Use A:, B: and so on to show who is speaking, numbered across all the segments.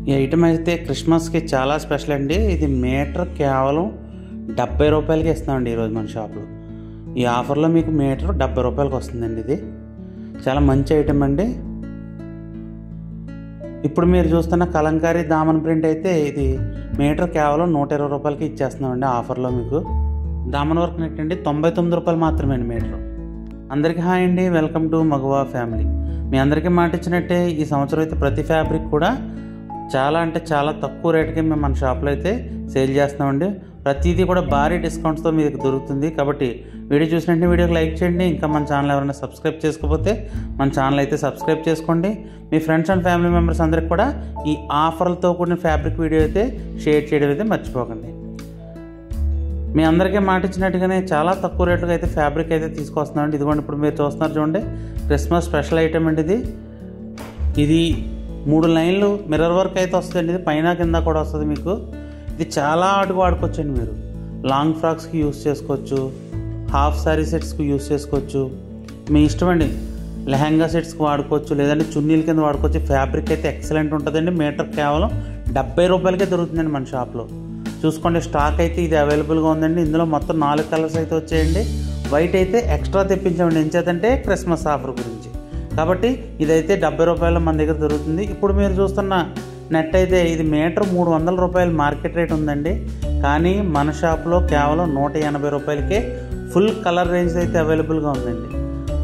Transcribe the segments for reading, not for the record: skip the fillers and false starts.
A: ఈ ఐటమ్ అయితే క్రిస్మస్కి చాలా స్పెషల్ అండి. ఇది మీటర్ కేవలం 70 రూపాయలకి ఇస్తామండి ఈరోజు మన షాప్లో. ఈ ఆఫర్లో మీకు మీటర్ 70 రూపాయలకి వస్తుందండి. ఇది చాలా మంచి ఐటమ్ అండి. ఇప్పుడు మీరు చూస్తున్న కలంకారీ దామన్ ప్రింట్ అయితే ఇది మీటర్ కేవలం 120 రూపాయలకి ఇచ్చేస్తున్నామండి ఆఫర్లో. మీకు దామన్ వర్క్ నెట్ అండి 99 రూపాయలు మాత్రమే అండి మీటర్. అందరికీ హాయ్ అండి, వెల్కమ్ టు మగువా ఫ్యామిలీ. మీ అందరికీ మాట ఇచ్చినట్టే ఈ సంవత్సరం అయితే ప్రతి ఫ్యాబ్రిక్ కూడా చాలా తక్కువ రేటుకి మేము మన షాప్లో అయితే సేల్ చేస్తున్నామండి. ప్రతిదీ కూడా భారీ డిస్కౌంట్స్తో మీకు దొరుకుతుంది. కాబట్టి వీడియో చూసినట్టు వీడియోకి లైక్ చేయండి. ఇంకా మన ఛానల్ ఎవరైనా సబ్స్క్రైబ్ చేసుకోకపోతే మన ఛానల్ అయితే సబ్స్క్రైబ్ చేసుకోండి. మీ ఫ్రెండ్స్ అండ్ ఫ్యామిలీ మెంబర్స్ అందరికి కూడా ఈ ఆఫర్లతో కూడిన ఫ్యాబ్రిక్ వీడియో అయితే షేర్ చేయడం అయితే మర్చిపోకండి. మీ అందరికీ మాట ఇచ్చినట్టుగానే చాలా తక్కువ రేట్లకు అయితే ఫ్యాబ్రిక్ అయితే తీసుకొస్తున్నామండి. ఇదిగోండి ఇప్పుడు మీరు చూస్తున్నారు చూడండి, క్రిస్మస్ స్పెషల్ ఐటమ్ అండి. ఇది 3 లైన్లు మిర్రర్ వర్క్ అయితే వస్తుందండి. ఇది పైన కింద కూడా వస్తుంది మీకు. ఇది చాలా ఆటుకు వాడుకోవచ్చండి. మీరు లాంగ్ ఫ్రాక్స్కి యూస్ చేసుకోవచ్చు, హాఫ్ శారీ సెట్స్కి యూస్ చేసుకోవచ్చు, మీ ఇష్టం అండి. లెహంగా సెట్స్కి వాడుకోవచ్చు, లేదంటే చున్నీల కింద వాడుకోవచ్చు. ఫ్యాబ్రిక్ అయితే ఎక్సలెంట్ ఉంటుందండి. మీటర్ కేవలం 70 రూపాయలకే దొరుకుతుందండి మన షాప్లో. చూసుకోండి, స్టాక్ అయితే ఇది అవైలబుల్గా ఉందండి. ఇందులో మొత్తం 4 కలర్స్ అయితే వచ్చాయండి. వైట్ అయితే ఎక్స్ట్రా తెప్పించామండి, ఎంచేతంటే క్రిస్మస్ ఆఫర్ గురించి. కాబట్టి ఇదైతే 70 రూపాయలు మన దగ్గర దొరుకుతుంది. ఇప్పుడు మీరు చూస్తున్న నెట్ అయితే ఇది మీటర్ 300 రూపాయలు మార్కెట్ రేట్ ఉందండి. కానీ మన షాప్లో కేవలం 180 రూపాయలకే ఫుల్ కలర్ రేంజ్ అయితే అవైలబుల్గా ఉందండి.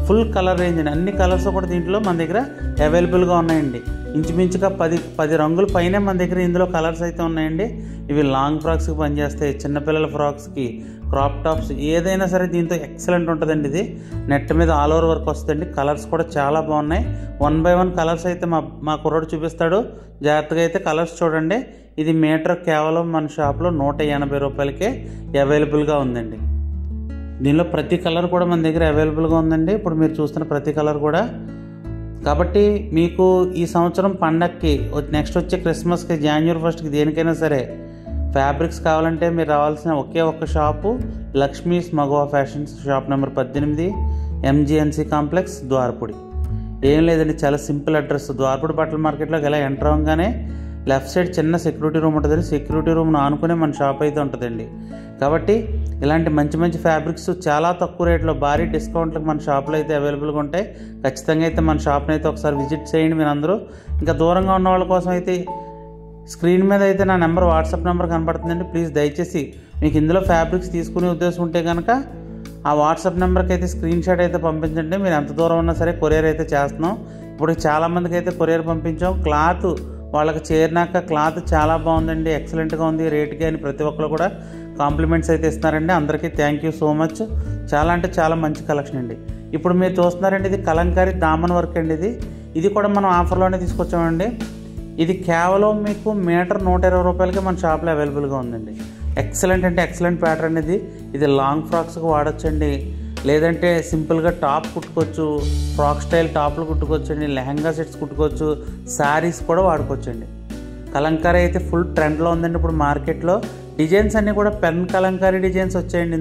A: ఫుల్ కలర్ రేంజ్ అండి. అన్ని కలర్స్ కూడా దీంట్లో మన దగ్గర అవైలబుల్గా ఉన్నాయండి. ఇంచుమించుగా 10 రంగుల పైనే మన దగ్గర ఇందులో కలర్స్ అయితే ఉన్నాయండి. ఇవి లాంగ్ ఫ్రాక్స్కి పనిచేస్తాయి, చిన్నపిల్లల ఫ్రాక్స్కి, క్రాప్ టాప్స్, ఏదైనా సరే దీంతో ఎక్సలెంట్ ఉంటుందండి. ఇది నెట్ మీద ఆల్ ఓవర్ వర్క్ వస్తుందండి. కలర్స్ కూడా చాలా బాగున్నాయి. 1 by 1 కలర్స్ అయితే మా కుర్రోడు చూపిస్తాడు. జాగ్రత్తగా అయితే కలర్స్ చూడండి. ఇది మీటర్ కేవలం మన షాప్లో 180 రూపాయలకే అవైలబుల్గా ఉందండి. దీనిలో ప్రతి కలర్ కూడా మన దగ్గర అవైలబుల్గా ఉందండి. ఇప్పుడు మీరు చూస్తున్న ప్రతి కలర్ కూడా. కాబట్టి మీకు ఈ సంవత్సరం పండగకి, నెక్స్ట్ వచ్చే క్రిస్మస్కి, January 1st దేనికైనా సరే ఫ్యాబ్రిక్స్ కావాలంటే మీరు రావాల్సిన ఒకే ఒక్క షాపు లక్ష్మీస్ మగువా fashions, shop number 18, MGNC complex, Dwarapudi. ఏం లేదండి, చాలా సింపుల్ అడ్రస్. ద్వారపూడి బట్టల మార్కెట్లోకి ఎలా ఎంటర్ అవ్వగానే లెఫ్ట్ సైడ్ చిన్న సెక్యూరిటీ రూమ్ ఉంటుందండి. సెక్యూరిటీ రూమ్ను ఆనుకునే మన షాప్ అయితే ఉంటుందండి. కాబట్టి ఇలాంటి మంచి ఫ్యాబ్రిక్స్ చాలా తక్కువ రేట్లో భారీ డిస్కౌంట్లకు మన షాప్లో అయితే అవైలబుల్గా ఉంటాయి. ఖచ్చితంగా అయితే మన షాప్ని అయితే ఒకసారి విజిట్ చేయండి మీరు అందరూ. ఇంకా దూరంగా ఉన్న వాళ్ళ కోసం అయితే స్క్రీన్ మీద అయితే నా నెంబర్, వాట్సాప్ నెంబర్ కనపడుతుందండి. ప్లీజ్ దయచేసి మీకు ఇందులో ఫ్యాబ్రిక్స్ తీసుకునే ఉద్దేశం ఉంటే కనుక ఆ వాట్సాప్ నెంబర్కి అయితే స్క్రీన్ షాట్ అయితే పంపించండి. మీరు ఎంత దూరం ఉన్నా సరే కొరియర్ అయితే చేస్తున్నాం. ఇప్పుడు చాలామందికి అయితే కొరియర్ పంపించాం. క్లాత్ వాళ్ళకి చేరినాక క్లాత్ చాలా బాగుందండి, ఎక్సలెంట్గా ఉంది, రేటుకి అని ప్రతి ఒక్కరు కూడా కాంప్లిమెంట్స్ అయితే ఇస్తున్నారండి. అందరికీ థ్యాంక్ యూ సో మచ్. చాలా అంటే చాలా మంచి కలెక్షన్ అండి. ఇప్పుడు మీరు చూస్తున్నారండి, ఇది కలంకారీ దామన్ వర్క్ అండి. ఇది కూడా మనం ఆఫర్లోనే తీసుకొచ్చామండి. ఇది కేవలం మీకు మీటర్ 120 రూపాయలకి మన షాప్లో అవైలబుల్గా ఉందండి. ఎక్సలెంట్ అంటే ఎక్సలెంట్ ప్యాటర్న్ ఇది లాంగ్ ఫ్రాక్స్కి వాడచ్చండి, లేదంటే సింపుల్గా టాప్ కుట్టుకోవచ్చు, ఫ్రాక్ స్టైల్ టాప్లు కుట్టుకోవచ్చండి, లెహంగా సెట్స్ కుట్టుకోవచ్చు, శారీస్ కూడా వాడుకోవచ్చండి. కలంకారీ అయితే ఫుల్ ట్రెండ్లో ఉందండి ఇప్పుడు మార్కెట్లో. డిజైన్స్ అన్నీ కూడా పెన్ కలంకారీ డిజైన్స్ వచ్చాయండి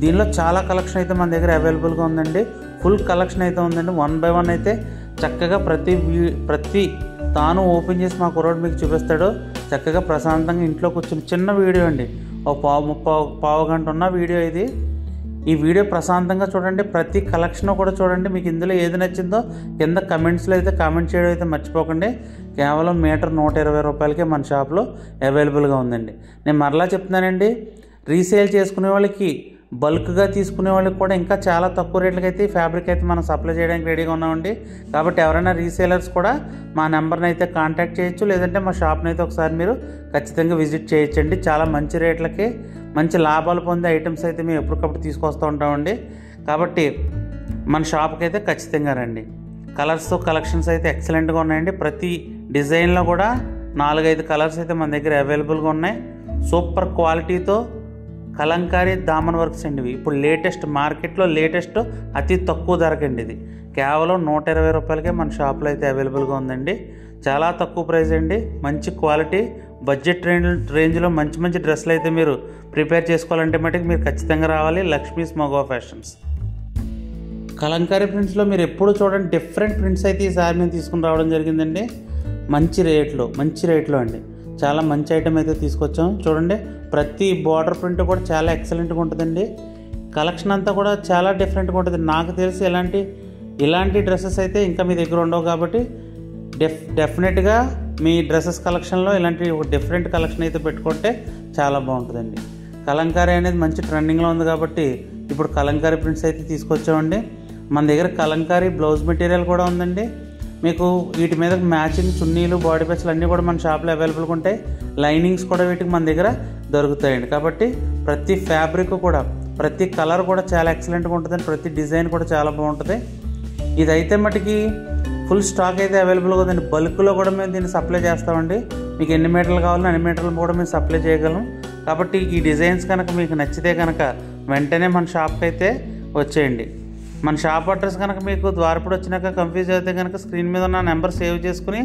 A: దీనిలో చాలా కలెక్షన్ అయితే మన దగ్గర అవైలబుల్గా ఉందండి. ఫుల్ కలెక్షన్ అయితే ఉందండి. 1 by 1 అయితే చక్కగా ప్రతి తాను ఓపెన్ చేసి మా కుర్రోడు మీకు చూపిస్తాడు. చక్కగా ప్రశాంతంగా ఇంట్లో కూర్చొని చిన్న వీడియో అండి, ఒక పావు గంట ఉన్న వీడియో ఇది. ఈ వీడియో ప్రశాంతంగా చూడండి, ప్రతి కలెక్షన్ కూడా చూడండి. మీకు ఇందులో ఏది నచ్చిందో కింద కమెంట్స్లో అయితే కామెంట్ చేయడం అయితే మర్చిపోకండి. కేవలం మీటర్ 120 రూపాయలకే మన షాప్లో అవైలబుల్గా ఉందండి. నేను మరలా చెప్తున్నానండి, రీసేల్ చేసుకునే వాళ్ళకి, బల్క్గా తీసుకునే వాళ్ళకి కూడా ఇంకా చాలా తక్కువ రేట్లకి అయితే ఈ ఫ్యాబ్రిక్ అయితే మనం సప్లై చేయడానికి రెడీగా ఉన్నామండి. కాబట్టి ఎవరైనా రీసేలర్స్ కూడా మా నెంబర్ని అయితే కాంటాక్ట్ చేయొచ్చు, లేదంటే మా షాప్ని అయితే ఒకసారి మీరు ఖచ్చితంగా విజిట్ చేయొచ్చండి. చాలా మంచి రేట్లకి మంచి లాభాలు పొందే ఐటమ్స్ అయితే మేము ఎప్పటికప్పుడు తీసుకొస్తూ ఉంటామండి. కాబట్టి మన షాప్కి అయితే ఖచ్చితంగా రండి. కలర్స్ కలెక్షన్స్ అయితే ఎక్సలెంట్గా ఉన్నాయండి. ప్రతి డిజైన్లో కూడా 4-5 కలర్స్ అయితే మన దగ్గర అవైలబుల్గా ఉన్నాయి. సూపర్ క్వాలిటీతో కలంకారీ దామన్ వర్క్స్ అండి. ఇప్పుడు లేటెస్ట్ మార్కెట్లో లేటెస్ట్ అతి తక్కువ ధరకండి. ఇది కేవలం 120 రూపాయలకే మన షాప్లో అయితే అవైలబుల్గా ఉందండి. చాలా తక్కువ ప్రైస్ అండి, మంచి క్వాలిటీ, బడ్జెట్ రేంజ్లో మంచి డ్రెస్సులు అయితే మీరు ప్రిపేర్ చేసుకోవాలంటే మటుకు మీరు ఖచ్చితంగా రావాలి లక్ష్మీస్ మగువా ఫ్యాషన్స్. కలంకారీ ప్రింట్స్లో మీరు ఎప్పుడు చూడండి డిఫరెంట్ ప్రింట్స్ అయితే ఈసారి మేము తీసుకుని రావడం జరిగిందండి. మంచి రేట్లో అండి. చాలా మంచి ఐటెం అయితే తీసుకొచ్చాం. చూడండి, ప్రతి బార్డర్ ప్రింట్ కూడా చాలా ఎక్సలెంట్గా ఉంటుందండి. కలెక్షన్ అంతా కూడా చాలా డిఫరెంట్గా ఉంటుంది. నాకు తెలిసి ఇలాంటి డ్రెస్సెస్ అయితే ఇంకా మీ దగ్గర ఉండవు కాబట్టి డెఫినెట్గా మీ డ్రెస్సెస్ కలెక్షన్లో ఇలాంటి ఒక డిఫరెంట్ కలెక్షన్ అయితే పెట్టుకుంటే చాలా బాగుంటుందండి. కలంకారీ అనేది మంచి ట్రెండింగ్లో ఉంది కాబట్టి ఇప్పుడు కలంకారీ ప్రింట్స్ అయితే తీసుకొచ్చామండి. మన దగ్గర కలంకారీ బ్లౌజ్ మెటీరియల్ కూడా ఉందండి. మీకు వీటి మీద మ్యాచింగ్ చున్నీలు, బాడీ పీసులు అన్నీ కూడా మన షాప్లో అవైలబుల్గా ఉంటాయి. లైనింగ్స్ కూడా వీటికి మన దగ్గర దొరుకుతాయండి. కాబట్టి ప్రతి ఫ్యాబ్రిక్ కూడా, ప్రతి కలర్ కూడా చాలా ఎక్సలెంట్గా ఉంటుందండి. ప్రతి డిజైన్ కూడా చాలా బాగుంటుంది. ఇదైతే మటుకి ఫుల్ స్టాక్ అయితే అవైలబుల్గా ఉందండి. బల్క్లో కూడా మేము దీన్ని సప్లై చేస్తామండి. మీకు ఎన్ని మీటర్లు కావాలో అన్ని మీటర్లు కూడా మేము సప్లై చేయగలం. కాబట్టి ఈ డిజైన్స్ కనుక మీకు నచ్చితే కనుక వెంటనే మన షాప్కి అయితే వచ్చేయండి. మన షాప్ అడ్రస్ కనుక మీకు ద్వారపుడు వచ్చినాక కన్ఫ్యూజ్ అయితే కనుక స్క్రీన్ మీద ఉన్న నెంబర్ సేవ్ చేసుకుని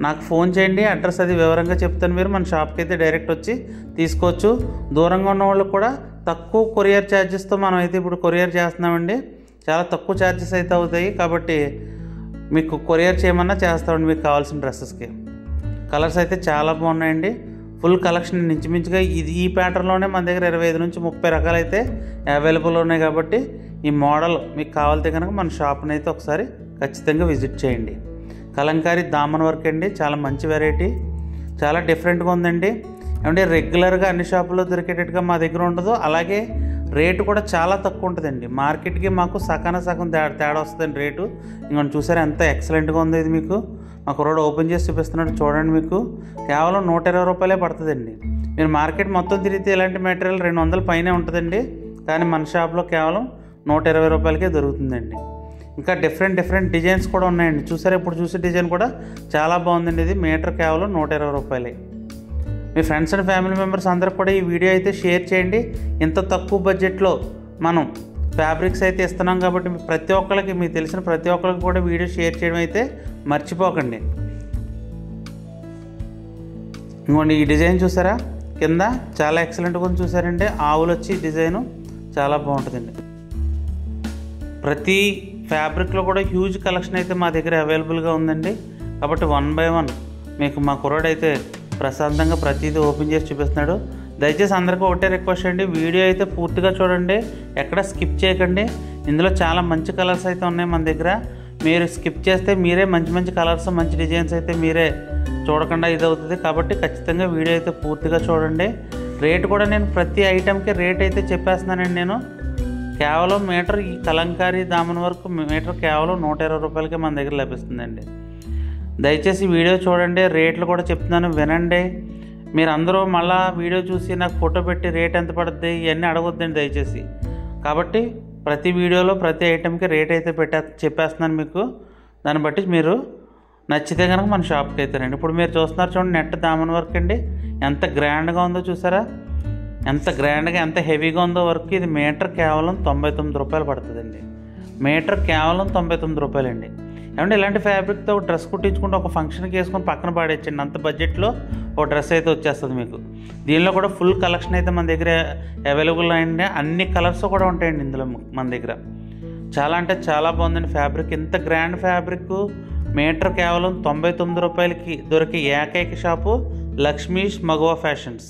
A: నాకు ఫోన్ చేయండి. అడ్రస్ అది వివరంగా చెప్తాను. మీరు మన షాప్కి అయితే డైరెక్ట్ వచ్చి తీసుకోవచ్చు. దూరంగా ఉన్న వాళ్ళకి కూడా తక్కువ కొరియర్ ఛార్జెస్తో మనం అయితే ఇప్పుడు కొరియర్ చేస్తున్నామండి. చాలా తక్కువ ఛార్జెస్ అయితే అవుతాయి. కాబట్టి మీకు కొరియర్ చేయమన్నా చేస్తామండి మీకు కావాల్సిన డ్రెస్సెస్కి. కలర్స్ అయితే చాలా బాగున్నాయండి. ఫుల్ కలెక్షన్ ఇంచుమించుగా ఈ ప్యాటర్న్లోనే మన దగ్గర 25 నుంచి 30 రకాలు అయితే అవైలబుల్ ఉన్నాయి. కాబట్టి ఈ మోడల్ మీకు కావాలితే కనుక మన షాప్ని అయితే ఒకసారి ఖచ్చితంగా విజిట్ చేయండి. కలంకారీ దామన్ వర్క్ అండి, చాలా మంచి వెరైటీ, చాలా డిఫరెంట్గా ఉందండి. ఏమంటే రెగ్యులర్గా అన్ని షాపుల్లో దొరికేటట్టుగా మా దగ్గర ఉండదు. అలాగే రేటు కూడా చాలా తక్కువ ఉంటుందండి. మార్కెట్కి మాకు సగం తేడా వస్తుందండి రేటు. ఇంకొంచెం చూసారా ఎంత ఎక్సలెంట్గా ఉంది. ఇది మీకు మాకు రోడ్ ఓపెన్ చేసి చూపిస్తున్నాడు చూడండి. మీకు కేవలం 120 రూపాయలే పడుతుందండి. మీరు మార్కెట్ మొత్తం తిరిగితే ఇలాంటి మెటీరియల్ 200 పైనే ఉంటుందండి. కానీ మన షాప్లో కేవలం 120 రూపాయలకే దొరుకుతుందండి. ఇంకా డిఫరెంట్ డిజైన్స్ కూడా ఉన్నాయండి. చూసారా, ఇప్పుడు చూసే డిజైన్ కూడా చాలా బాగుందండి. ఇది మీటర్ కేవలం 120 రూపాయలే. మీ ఫ్రెండ్స్ అండ్ ఫ్యామిలీ మెంబర్స్ అందరికి కూడా ఈ వీడియో అయితే షేర్ చేయండి. ఇంత తక్కువ బడ్జెట్లో మనం ఫ్యాబ్రిక్స్ అయితే ఇస్తున్నాం కాబట్టి ప్రతి ఒక్కరికి, మీకు తెలిసిన ప్రతి ఒక్కరికి కూడా వీడియో షేర్ చేయడం అయితే మర్చిపోకండి. ఇంకోండి, ఈ డిజైన్ చూసారా, కింద చాలా ఎక్సలెంట్గా ఉంది. చూసారంటే ఆవులు వచ్చి డిజైను చాలా బాగుంటుందండి. ప్రతి ఫ్యాబ్రిక్లో కూడా హ్యూజ్ కలెక్షన్ అయితే మా దగ్గర అవైలబుల్గా ఉందండి. కాబట్టి 1 by 1 మీకు మా కుర్రాడు అయితే ప్రశాంతంగా ప్రతిదీ ఓపెన్ చేసి చూపిస్తున్నాడు. దయచేసి అందరికీ ఒకటే రిక్వెస్ట్ అండి, వీడియో అయితే పూర్తిగా చూడండి, ఎక్కడ స్కిప్ చేయకండి. ఇందులో చాలా మంచి కలర్స్ అయితే ఉన్నాయి మన దగ్గర. మీరు స్కిప్ చేస్తే మీరే మంచి కలర్స్, మంచి డిజైన్స్ అయితే మీరే చూడకుండా ఇది అవుతుంది. కాబట్టి ఖచ్చితంగా వీడియో అయితే పూర్తిగా చూడండి. రేట్ కూడా నేను ప్రతి ఐటెంకి రేట్ అయితే చెప్పేస్తున్నానండి. నేను కేవలం మీటర్ ఈ కలంకారీ దామన్ వర్క్ మీటర్ కేవలం 120 రూపాయలకే మన దగ్గర లభిస్తుందండి. దయచేసి వీడియో చూడండి, రేట్లు కూడా చెప్తున్నాను వినండి. మీరు అందరూ మళ్ళీ వీడియో చూసి నాకు ఫోటో పెట్టి రేట్ ఎంత పడుతుంది ఇవన్నీ అడగొద్దండి దయచేసి. కాబట్టి ప్రతి వీడియోలో ప్రతి ఐటెంకి రేట్ అయితే చెప్పేస్తున్నాను మీకు. దాన్ని బట్టి మీరు నచ్చితే కనుక మన షాప్కి అయితే రండి. ఇప్పుడు మీరు చూస్తున్నారు చూడండి, నెట్ దామన్ వర్క్ అండి. ఎంత గ్రాండ్గా ఉందో చూసారా, ఎంత గ్రాండ్గా ఎంత హెవీగా ఉందో వర్క్. ఇది మీటర్ కేవలం 99 రూపాయలు పడుతుందండి. మీటర్ కేవలం 99 రూపాయలండి. ఏమంటే ఇలాంటి ఫ్యాబ్రిక్తో ఒక డ్రెస్ కుట్టించుకుంటే ఒక ఫంక్షన్కి వేసుకొని పక్కన పాడేచ్చండి. అంత బడ్జెట్లో ఒక డ్రెస్ అయితే వచ్చేస్తుంది మీకు. దీనిలో కూడా ఫుల్ కలెక్షన్ అయితే మన దగ్గర అవైలబుల్ అయ్యండి. అన్ని కలర్స్ కూడా ఉంటాయండి ఇందులో మన దగ్గర. చాలా అంటే చాలా బాగుందండి ఫ్యాబ్రిక్. ఇంత గ్రాండ్ ఫ్యాబ్రిక్ మీటర్ కేవలం 99 రూపాయలకి దొరికే ఏకైక షాపు లక్ష్మీష్ మగవా ఫ్యాషన్స్.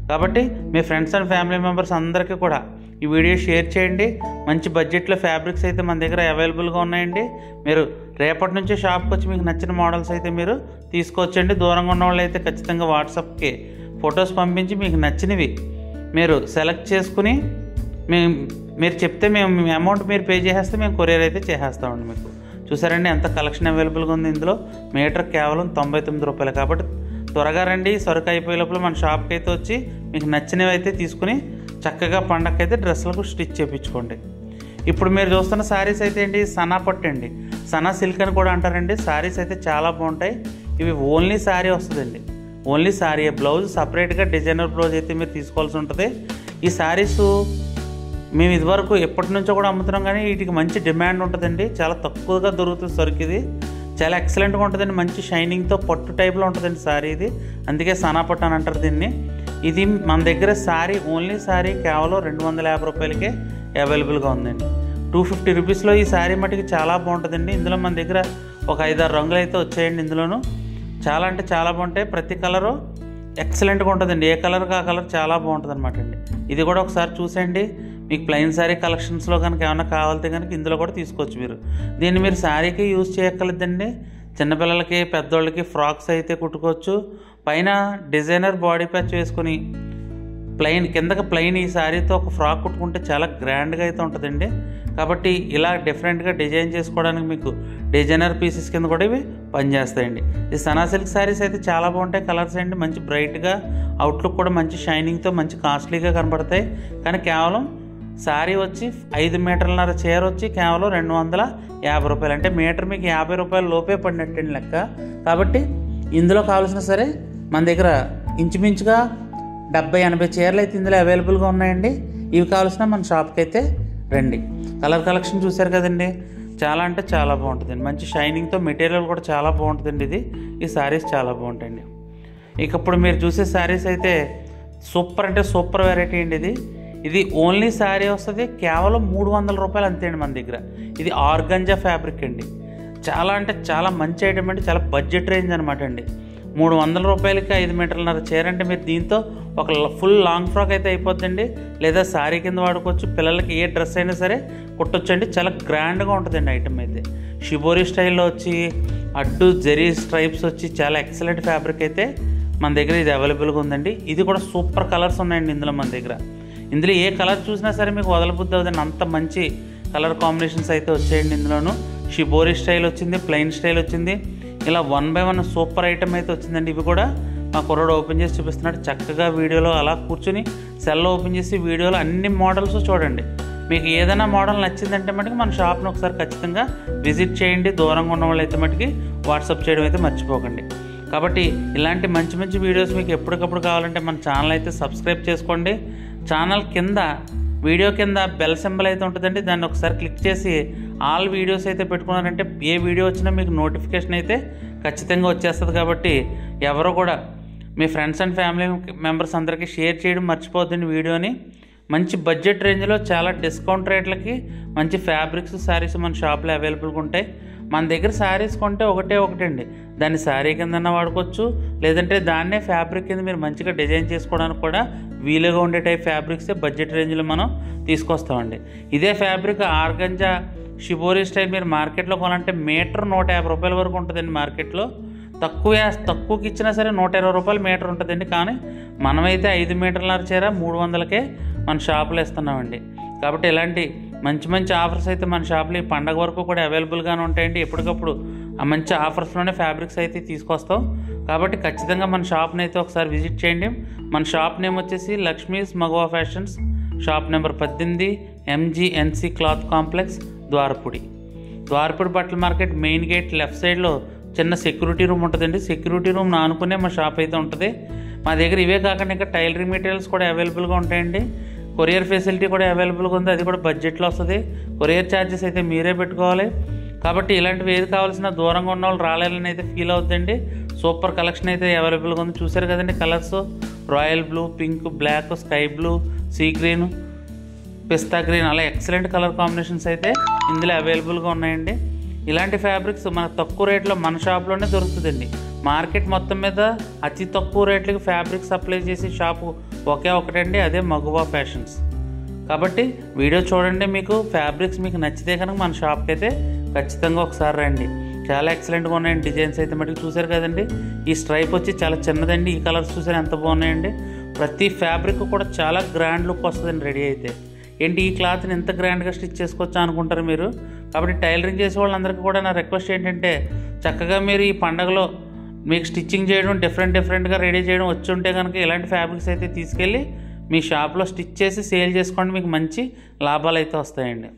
A: కాబట్టి మీ ఫ్రెండ్స్ అండ్ ఫ్యామిలీ మెంబర్స్ అందరికీ కూడా ఈ వీడియో షేర్ చేయండి. మంచి బడ్జెట్లో ఫ్యాబ్రిక్స్ అయితే మన దగ్గర అవైలబుల్గా ఉన్నాయండి. మీరు రేపటి నుంచి షాప్కి వచ్చి మీకు నచ్చిన మోడల్స్ అయితే మీరు తీసుకోవచ్చండి. దూరంగా ఉన్న వాళ్ళు అయితే ఖచ్చితంగా వాట్సాప్కి ఫొటోస్ పంపించి మీకు నచ్చినవి మీరు సెలెక్ట్ చేసుకుని మీరు చెప్తే మేము అమౌంట్ మీరు పే చేసేస్తే మేము కొరియర్ అయితే చేసేస్తామండి మీకు. చూసారండి ఎంత కలెక్షన్ అవైలబుల్గా ఉంది. ఇందులో మీటర్ కేవలం 99 రూపాయలు. కాబట్టి త్వరగా రండి, సరుకు అయిపోయే లోపల మన షాప్కి అయితే వచ్చి మీకు నచ్చినవి అయితే తీసుకుని చక్కగా పండగకైతే డ్రెస్సులకు స్టిచ్ చేయించుకోండి. ఇప్పుడు మీరు చూస్తున్న శారీస్ అయితే ఏంటి, సనా పట్టు అండి, సనా సిల్క్ అని కూడా అంటారండి. శారీస్ అయితే చాలా బాగుంటాయి. ఇవి ఓన్లీ శారీ వస్తుందండి, ఓన్లీ శారీ. బ్లౌజ్ సపరేట్గా డిజైనర్ బ్లౌజ్ అయితే మీరు తీసుకోవాల్సి ఉంటుంది. ఈ శారీస్ మేము ఇదివరకు ఎప్పటి నుంచో కూడా అమ్ముతున్నాం, కానీ వీటికి మంచి డిమాండ్ ఉంటుందండి. చాలా తక్కువగా దొరుకుతుంది సరుకు. ఇది చాలా ఎక్సలెంట్గా ఉంటుందండి, మంచి షైనింగ్తో పట్టు టైప్లో ఉంటుందండి శారీ ఇది. అందుకే సనా పట్టు అని అంటారు దీన్ని. ఇది మన దగ్గర శారీ, ఓన్లీ శారీ కేవలం 250 రూపాయలకే అవైలబుల్గా ఉందండి. 250 రూపీస్లో ఈ శారీ మటుకి చాలా బాగుంటుందండి. ఇందులో మన దగ్గర ఒక 5-6 రంగులు అయితే వచ్చాయండి. ఇందులోనూ చాలా అంటే చాలా బాగుంటాయి. ప్రతి కలరు ఎక్సలెంట్గా ఉంటుందండి. ఏ కలర్కి ఆ కలర్ చాలా బాగుంటుంది అనమాట అండి. ఇది కూడా ఒకసారి చూసేయండి. మీకు ప్లెయిన్ శారీ కలెక్షన్స్లో కనుక ఏమైనా కావాలితే కనుక ఇందులో కూడా తీసుకోవచ్చు మీరు. దీన్ని మీరు శారీకి యూజ్ చేయక్కర్లేదండి. చిన్నపిల్లలకి పెద్దోళ్ళకి ఫ్రాక్స్ అయితే కుట్టుకోవచ్చు. పైన డిజైనర్ బాడీ ప్యాచ్ వేసుకొని ప్లెయిన్ కిందకి ప్లెయిన్ ఈ శారీతో ఒక ఫ్రాక్ కుట్టుకుంటే చాలా గ్రాండ్గా అయితే ఉంటుందండి. కాబట్టి ఇలా డిఫరెంట్గా డిజైన్ చేసుకోవడానికి మీకు డిజైనర్ పీసెస్ కింద కూడా ఇవి పనిచేస్తాయండి. ఈ సనా సిల్క్ శారీస్ అయితే చాలా బాగుంటాయి. కలర్స్ అండి మంచి బ్రైట్గా, అవుట్లుక్ కూడా మంచి షైనింగ్తో మంచి కాస్ట్లీగా కనబడతాయి. కానీ కేవలం శారీ వచ్చి 5 మీటర్లన్నర చీర వచ్చి కేవలం 250 రూపాయలు. అంటే మీటర్ మీకు 50 రూపాయల లోపే పడినట్టండి లెక్క. కాబట్టి ఇందులో కావాల్సిన సరే మన దగ్గర ఇంచుమించుగా 70-80 చీరలు అయితే ఇందులో అవైలబుల్గా ఉన్నాయండి. ఇవి కావాల్సిన మన షాప్కి అయితే రండి. కలర్ కలెక్షన్ చూశారు కదండి, చాలా అంటే చాలా బాగుంటుందండి. మంచి షైనింగ్తో మెటీరియల్ కూడా చాలా బాగుంటుందండి. ఈ శారీస్ చాలా బాగుంటాయండి. ఇక ఇప్పుడు మీరు చూసే శారీస్ అయితే సూపర్ అంటే సూపర్ వెరైటీ అండి. ఇది ఓన్లీ శారీ వస్తుంది కేవలం 300 రూపాయలు అంతే అండి మన దగ్గర. ఇది ఆర్గంజా ఫ్యాబ్రిక్ అండి. చాలా అంటే చాలా మంచి ఐటమ్ అండి. చాలా బడ్జెట్ రేంజ్ అనమాట అండి. 300 రూపాయలకి 5 మీటర్లన్నర చీర అంటే మీరు దీంతో ఒక ఫుల్ లాంగ్ ఫ్రాక్ అయితే అయిపోద్దండి. లేదా శారీ కింద వాడుకోవచ్చు. పిల్లలకి ఏ డ్రెస్ అయినా సరే కుట్టొచ్చండి. చాలా గ్రాండ్గా ఉంటుందండి ఐటమ్ అయితే. షిబోరి స్టైల్లో వచ్చి అడ్డు జెరీ స్ట్రైప్స్ వచ్చి చాలా ఎక్సలెంట్ ఫ్యాబ్రిక్ అయితే మన దగ్గర ఇది అవైలబుల్గా ఉందండి. ఇది కూడా సూపర్ కలర్స్ ఉన్నాయండి ఇందులో మన దగ్గర. ఇందులో ఏ కలర్ చూసినా సరే మీకు వదలబుద్ధి అవుతుంది. అంత మంచి కలర్ కాంబినేషన్స్ అయితే వచ్చాయండి. ఇందులోనూ షిబోరి స్టైల్ వచ్చింది, ప్లెయిన్ స్టైల్ వచ్చింది. ఇలా 1 by 1 సూపర్ ఐటమ్ అయితే వచ్చిందండి. ఇవి కూడా మా కుర్రాడు ఓపెన్ చేసి చూపిస్తున్నాడు. చక్కగా వీడియోలో అలా కూర్చుని సెల్ ఓపెన్ చేసి వీడియోలో అన్ని మోడల్స్ చూడండి. మీకు ఏదైనా మోడల్ నచ్చిందంటే మటుకు మన షాప్ని ఒకసారి ఖచ్చితంగా విజిట్ చేయండి. దూరంగా ఉన్న వాళ్ళు అయితే మటుకి వాట్సాప్ చేయడం అయితే మర్చిపోకండి. కాబట్టి ఇలాంటి మంచి మంచి వీడియోస్ మీకు ఎప్పటికప్పుడు కావాలంటే మన ఛానల్ అయితే సబ్స్క్రైబ్ చేసుకోండి. ఛానల్ కింద వీడియో కింద బెల్ సింబల్ అయితే ఉంటుందండి. దాన్ని ఒకసారి క్లిక్ చేసి ఆల్ వీడియోస్ అయితే పెట్టుకున్నారంటే ఏ వీడియో వచ్చినా మీకు నోటిఫికేషన్ అయితే ఖచ్చితంగా వచ్చేస్తుంది. కాబట్టి ఎవరో కూడా మీ ఫ్రెండ్స్ అండ్ ఫ్యామిలీ మెంబర్స్ అందరికీ షేర్ చేయడం మర్చిపోద్దండి వీడియోని. మంచి బడ్జెట్ రేంజ్లో చాలా డిస్కౌంట్ రేట్లకి మంచి ఫ్యాబ్రిక్స్ శారీస్ మన షాప్లో అవైలబుల్గా ఉంటాయి. మన దగ్గర శారీస్ కొంటే ఒకటండి, దాన్ని శారీ కిందన్నా వాడుకోవచ్చు. లేదంటే దాన్నే ఫ్యాబ్రిక్ కింద మీరు మంచిగా డిజైన్ చేసుకోవడానికి కూడా వీలుగా ఉండే టైప్ ఫ్యాబ్రిక్సే బడ్జెట్ రేంజ్లో మనం తీసుకొస్తామండి. ఇదే ఫ్యాబ్రిక్ ఆర్గంజా షిబోరి స్టైల్ మీరు మార్కెట్లో కొనాలంటే మీటర్ 150 రూపాయల వరకు ఉంటుందండి. మార్కెట్లో తక్కువకి ఇచ్చినా సరే 120 రూపాయలు మీటర్ ఉంటుందండి. కానీ మనమైతే 5 మీటర్ల చీర 300కే మన షాపులో ఇస్తున్నామండి. కాబట్టి ఇలాంటి మంచి మంచి ఆఫర్స్ అయితే మన షాప్లో ఈ పండగ వరకు కూడా అవైలబుల్గానే ఉంటాయండి. ఎప్పటికప్పుడు ఆ మంచి ఆఫర్స్లోనే ఫ్యాబ్రిక్స్ అయితే తీసుకొస్తాం. కాబట్టి ఖచ్చితంగా మన షాప్ని అయితే ఒకసారి విజిట్ చేయండి. మన షాప్ నేమ్ వచ్చేసి లక్ష్మీస్ మగవా fashions, shop number 18 MGNC cloth complex, Dwarapudi బట్టల మార్కెట్ మెయిన్ గేట్ లెఫ్ట్ సైడ్లో చిన్న సెక్యూరిటీ రూమ్ ఉంటుందండి. సెక్యూరిటీ రూమ్ ఆనుకునే మా షాప్ అయితే ఉంటుంది. మా దగ్గర ఇవే కాకుండా ఇంకా టైలరింగ్ మెటీరియల్స్ కూడా అవైలబుల్గా ఉంటాయండి. కొరియర్ ఫెసిలిటీ కూడా అవైలబుల్గా ఉంది. అది కూడా బడ్జెట్లో వస్తుంది. కొరియర్ ఛార్జెస్ అయితే మీరే పెట్టుకోవాలి. కాబట్టి ఇలాంటివి ఏది కావాల్సిన దూరంగా ఉన్న వాళ్ళు రాలేదని అయితే ఫీల్ అవుతుందండి. సూపర్ కలెక్షన్ అయితే అవైలబుల్గా ఉంది. చూసారు కదండి colours, royal blue, pink, black, sky blue, sea green, pista green, అలా ఎక్సలెంట్ కలర్ కాంబినేషన్స్ అయితే ఇందులో అవైలబుల్గా ఉన్నాయండి. ఇలాంటి ఫ్యాబ్రిక్స్ మనకు తక్కువ రేట్లో మన షాప్లోనే దొరుకుతుందండి. మార్కెట్ మొత్తం మీద అతి తక్కువ రేట్లకి ఫ్యాబ్రిక్ సప్లై చేసే షాపు ఒకటండి, అదే మగువా ఫ్యాషన్స్. కాబట్టి వీడియో చూడండి. మీకు ఫ్యాబ్రిక్స్ మీకు నచ్చితే కనుక మన షాప్కి అయితే ఖచ్చితంగా ఒకసారి రండి. చాలా ఎక్సలెంట్గా ఉన్నాయండి. డిజైన్స్ అయితే మటుకు చూసారు కదండి. ఈ స్ట్రైప్ వచ్చి చాలా చిన్నదండి. ఈ కలర్స్ చూసారు ఎంత బాగున్నాయండి. ప్రతి ఫ్యాబ్రిక్ కూడా చాలా గ్రాండ్ లుక్ వస్తుందండి రెడీ అయితే. ఏంటి ఈ క్లాత్ని ఎంత గ్రాండ్గా స్టిచ్ చేసుకోవచ్చా అనుకుంటారు మీరు. కాబట్టి టైలరింగ్ చేసే వాళ్ళందరికీ కూడా నా రిక్వెస్ట్ ఏంటంటే చక్కగా మీరు ఈ పండగలో మీకు స్టిచ్చింగ్ చేయడం డిఫరెంట్గా రెడీ చేయడం వచ్చి ఉంటే కనుక ఇలాంటి ఫ్యాబ్రిక్స్ అయితే తీసుకెళ్ళి మీ షాప్లో స్టిచ్ చేసి సేల్ చేసుకోండి. మీకు మంచి లాభాలు అయితే వస్తాయండి.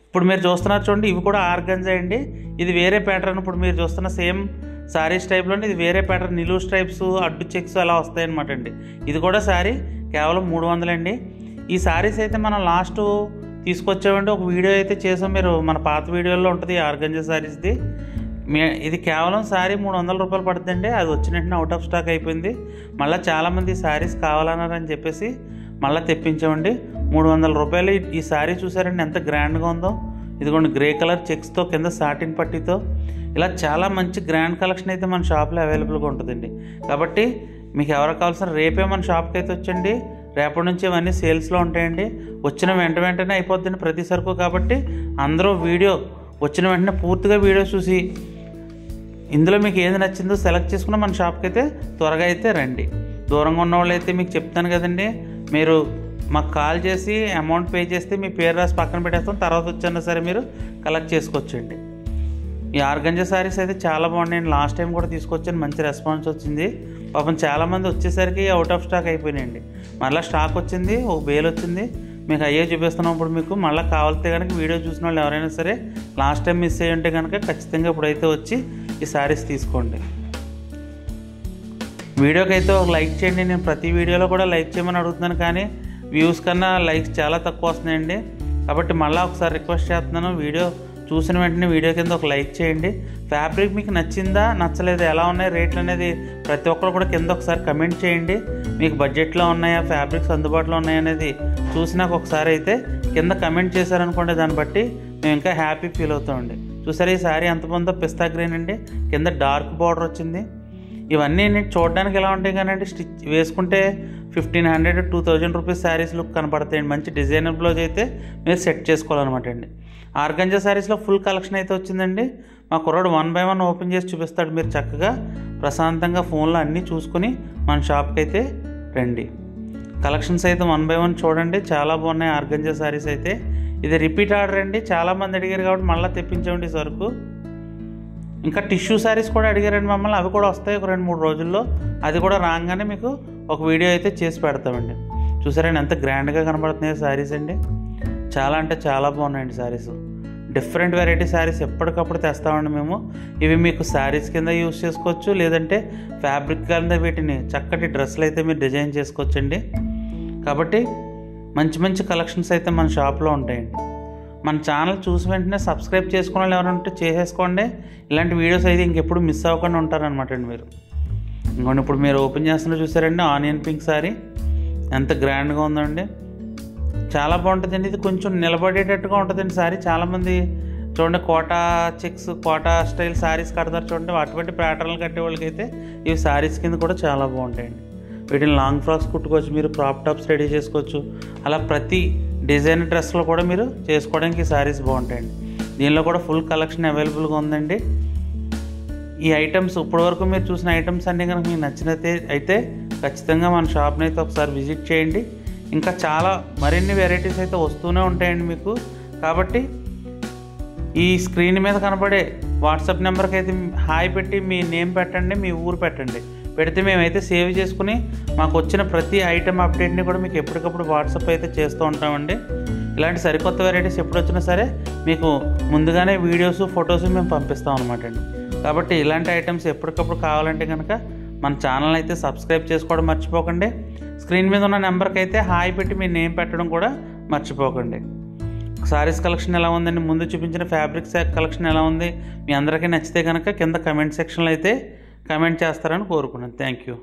A: ఇప్పుడు మీరు చూస్తున్నారు చూడండి, ఇవి కూడా ఆర్గంజా అండి. ఇది వేరే ప్యాటర్న్. ఇప్పుడు మీరు చూస్తున్న సేమ్ శారీస్ టైప్లోనే ఇది వేరే ప్యాటర్న్. నిలువు స్ట్రైప్స్, అడ్డు చెక్స్ అలా వస్తాయన్నమాట అండి. ఇది కూడా శారీ కేవలం 300 అండి. ఈ శారీస్ అయితే మనం లాస్ట్ తీసుకొచ్చామండి, ఒక వీడియో అయితే చేసాం. మీరు మన పాత వీడియోలో ఉంటుంది ఆర్గంజా శారీస్ది. ఇది కేవలం శారీ 300 రూపాయలు పడుతుందండి. అది వచ్చిన వెంటనే అవుట్ ఆఫ్ స్టాక్ అయిపోయింది. మళ్ళీ చాలామంది శారీస్ కావాలన్నారని చెప్పేసి మళ్ళీ తెప్పించామండి. 300 రూపాయలు ఈ శారీ చూసారండి ఎంత గ్రాండ్గా ఉందో. ఇదిగోండి గ్రే కలర్ చెక్స్తో కింద సాటిన్ పట్టీతో ఇలా చాలా మంచి గ్రాండ్ కలెక్షన్ అయితే మన షాప్లో అవైలబుల్గా ఉంటుందండి. కాబట్టి మీకు ఎవరికి కావాల్సిన రేపే మన షాప్కి అయితే వచ్చండి. రేపటి నుంచి ఇవన్నీ సేల్స్లో ఉంటాయండి. వచ్చిన వెంటనే అయిపోద్దండి ప్రతి సరుకు. కాబట్టి అందరూ వీడియో వచ్చిన వెంటనే పూర్తిగా వీడియో చూసి ఇందులో మీకు ఏది నచ్చిందో సెలెక్ట్ చేసుకుని మన షాప్కి అయితే త్వరగా అయితే రండి. దూరంగా ఉన్న వాళ్ళు అయితే మీకు చెప్తాను కదండి, మీరు మాకు కాల్ చేసి అమౌంట్ పే చేస్తే మీ పేరు రాసి పక్కన పెట్టేస్తాం. తర్వాత వచ్చినా సరే మీరు కలెక్ట్ చేసుకోవచ్చండి. ఈ ఆర్గంజా శారీస్ అయితే చాలా బాగున్నాయండి. లాస్ట్ టైం కూడా తీసుకొచ్చాను, మంచి రెస్పాన్స్ వచ్చింది. పాపం చాలామంది వచ్చేసరికి అవుట్ ఆఫ్ స్టాక్ అయిపోయినాయండి. మళ్ళీ స్టాక్ వచ్చింది, ఒక బేల్ వచ్చింది, మీకు అయ్యే చూపిస్తున్నాం. ఇప్పుడు మీకు మళ్ళీ కావాలితే కనుక వీడియో చూసిన వాళ్ళు ఎవరైనా సరే లాస్ట్ టైం మిస్ అయ్యి ఉంటే కనుక ఖచ్చితంగా ఇప్పుడైతే వచ్చి ఈ శారీస్ తీసుకోండి. వీడియోకి అయితే ఒక లైక్ చేయండి. నేను ప్రతి వీడియోలో కూడా లైక్ చేయమని అడుగుతున్నాను, కానీ వ్యూస్ కన్నా లైక్స్ చాలా తక్కువ వస్తున్నాయండి. కాబట్టి మళ్ళీ ఒకసారి రిక్వెస్ట్ చేస్తున్నాను, వీడియో చూసిన వెంటనే వీడియో కింద ఒక లైక్ చేయండి. ఫ్యాబ్రిక్ మీకు నచ్చిందా నచ్చలేదా, ఎలా ఉన్నాయి రేట్లు అనేది ప్రతి ఒక్కరు కూడా కింద ఒకసారి కమెంట్ చేయండి. మీకు బడ్జెట్లో ఉన్నాయా, ఫ్యాబ్రిక్స్ అందుబాటులో ఉన్నాయా అనేది చూసినాక ఒకసారి అయితే కింద కమెంట్ చేశారనుకోండి, దాన్ని బట్టి మేము ఇంకా హ్యాపీ ఫీల్ అవుతామండి. చూసారా ఈ శారీ ఎంత బాగుందో, పిస్తా గ్రీన్ అండి, కింద డార్క్ బార్డర్ వచ్చింది. ఇవన్నీ చూడడానికి ఎలా ఉంటాయి కానీ స్టిచ్ వేసుకుంటే 1500-2000 రూపీస్ శారీస్ లుక్ కనపడతాయండి. మంచి డిజైనర్ బ్లౌజ్ అయితే మీరు సెట్ చేసుకోవాలన్నమాట అండి. ఆర్గంజా శారీస్లో ఫుల్ కలెక్షన్ అయితే వచ్చిందండి. మా కుర్రాడు 1 by 1 ఓపెన్ చేసి చూపిస్తాడు. మీరు చక్కగా ప్రశాంతంగా ఫోన్లో అన్నీ చూసుకుని మన షాప్కి అయితే రండి. కలెక్షన్స్ అయితే 1 by 1 చూడండి, చాలా బాగున్నాయి ఆర్గంజా శారీస్ అయితే. ఇది రిపీట్ ఆర్డర్ అండి, చాలామంది అడిగారు కాబట్టి మళ్ళీ తెప్పించామండి ఈ సరుకు. ఇంకా టిష్యూ శారీస్ కూడా అడిగారండి మమ్మల్ని, అవి కూడా వస్తాయి ఒక 2-3 రోజుల్లో. అది కూడా రాగానే మీకు ఒక వీడియో అయితే చేసి పెడతామండి. చూసారండి ఎంత గ్రాండ్గా కనబడుతున్నాయి శారీస్ అండి. చాలా అంటే చాలా బాగున్నాయండి శారీస్. డిఫరెంట్ వెరైటీ శారీస్ ఎప్పటికప్పుడు తెస్తామండి మేము. ఇవి మీకు శారీస్ కింద యూజ్ చేసుకోవచ్చు, లేదంటే ఫ్యాబ్రిక్ కింద వీటిని చక్కటి డ్రెస్సులు అయితే మీరు డిజైన్ చేసుకోవచ్చండి. కాబట్టి మంచి మంచి కలెక్షన్స్ అయితే మన షాప్లో ఉంటాయండి. మన ఛానల్ చూసి వెంటనే సబ్స్క్రైబ్ చేసుకునే వాళ్ళు ఎవరైనా ఉంటే చేసేసుకోండి. ఇలాంటి వీడియోస్ అయితే ఇంకెప్పుడు మిస్ అవ్వకుండా ఉంటారనమాట అండి మీరు. ఇంకోండి ఇప్పుడు మీరు ఓపెన్ చేస్తున్న చూసారండి ఆనియన్ పింక్ శారీ ఎంత గ్రాండ్గా ఉందండి, చాలా బాగుంటుందండి. ఇది కొంచెం నిలబడేటట్టుగా ఉంటుందండి శారీ. చాలామంది చూడండి కోటా చెక్స్, కోటా స్టైల్ శారీస్ కడతారు చూడండి, అటువంటి ప్యాటర్న్లు కట్టే వాళ్ళకైతే ఇవి శారీస్ కింద కూడా చాలా బాగుంటాయండి. వీటిని లాంగ్ ఫ్రాక్స్ కుట్టుకోవచ్చు, మీరు క్రాప్ టాప్స్ రెడీ చేసుకోవచ్చు. అలా ప్రతి డిజైన్ డ్రెస్లో కూడా మీరు చేసుకోవడానికి ఈ శారీస్ బాగుంటాయండి. దీనిలో కూడా ఫుల్ కలెక్షన్ అవైలబుల్గా ఉందండి. ఈ ఐటమ్స్ ఇప్పటివరకు మీరు చూసిన ఐటమ్స్ అన్నీ కనుక మీకు నచ్చినట్టు అయితే ఖచ్చితంగా మన షాప్ని అయితే ఒకసారి విజిట్ చేయండి. ఇంకా చాలా మరిన్ని వెరైటీస్ అయితే వస్తూనే ఉంటాయండి మీకు. కాబట్టి ఈ స్క్రీన్ మీద కనబడే వాట్సాప్ నెంబర్కి అయితే హాయ్ పెట్టి మీ నేమ్ పెట్టండి, మీ ఊరు పెట్టండి. పెడితే మేమైతే సేవ్ చేసుకుని మాకు వచ్చిన ప్రతి ఐటెం అప్డేట్ని కూడా మీకు ఎప్పటికప్పుడు వాట్సాప్ అయితే చేస్తూ ఉంటామండి. ఇలాంటి సరికొత్త వెరైటీస్ ఎప్పుడు వచ్చినా సరే మీకు ముందుగానే వీడియోస్, ఫొటోస్ మేము పంపిస్తాం అనమాట అండి. కాబట్టి ఇలాంటి ఐటమ్స్ ఎప్పటికప్పుడు కావాలంటే కనుక మన ఛానల్ అయితే సబ్స్క్రైబ్ చేసుకోవడం మర్చిపోకండి. స్క్రీన్ మీద ఉన్న నెంబర్కి అయితే హాయ్ పెట్టి మీ నేమ్ పెట్టడం కూడా మర్చిపోకండి. సారీస్ కలెక్షన్ ఎలా ఉందండి, ముందు చూపించిన ఫ్యాబ్రిక్స్ కలెక్షన్ ఎలా ఉంది, మీ అందరికీ నచ్చితే కనుక కింద కమెంట్ సెక్షన్లో అయితే కమెంట్ చేస్తారని కోరుకున్నాను. Thank you.